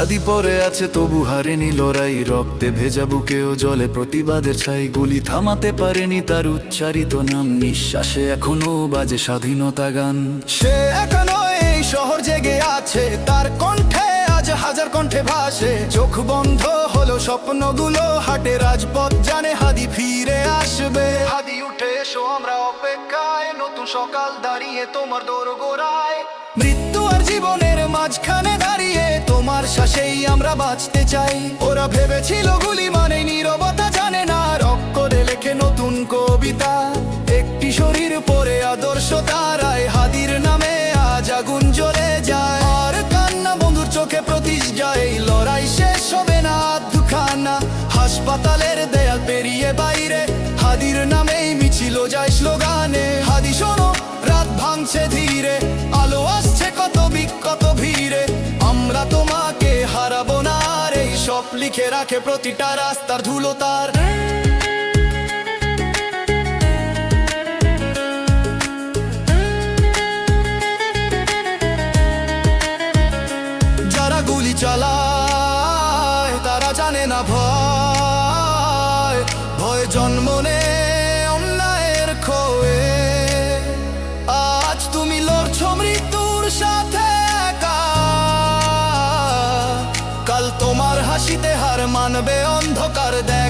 হাদি পরে আছে তবু হারেনি লড়াই, রক্তে ভেজা বুকেও জলে প্রতিবাদের ছাই। গুলি থামাতে পারেনি তার উচ্চারিত নাম, নিঃশ্বাসে এখনো বাজে স্বাধীনতা গান। সে এখনো এই শহর জেগে আছে, তার কণ্ঠে আজ হাজার কণ্ঠে ভাসে। চোখ বন্ধ হলো স্বপ্নগুলো হাটে, রাজপথ জানে হাদি ফিরে আসবে। হাদি উঠে এসো আমরা অপেক্ষায়, নতুন সকাল দাঁড়িয়ে তোমার দোরগোড়ায়। মৃত্যু আর জীবনের মাঝখানে দাঁড়িয়ে তোমার শ্বাসেই আমরা বাঁচতে চাই। ওরা ভেবেছিল গুলি মানে নীরবতা, জানে না রক্তে লেখে নতুন কবিতা। একটি শরীর পরে আদর্শ তারায়, হাদির নামে আজ আগুন জ্বলে যায়। আর কান্না বন্ধুর চোখে প্রতিজ্ঞা, এই লড়াই শেষ হবে না দুখানা। হাসপাতালের দেয়াল পেরিয়ে বাইরে হাদির নামেই মিছিল যায় স্লোগানে। হাদি শোনো, রাত ভাঙছে ধীরে, আলো আসছে কত বিকত ভিড়ে। আমরা তোমাকে হারাবো না, আর এই সব লিখে রাখে প্রতিটা রাস্তার ধুলো তার। যারা গুলি চালায় তারা জানে না ভয়, ভয় জন্ম নেয় অন্যায়ের খোয়ে। আজ তুমি লড়ছো মৃত্যুর সাথে একা, কাল তোমার হাসিতে হার মানবে অন্ধকার। দেখ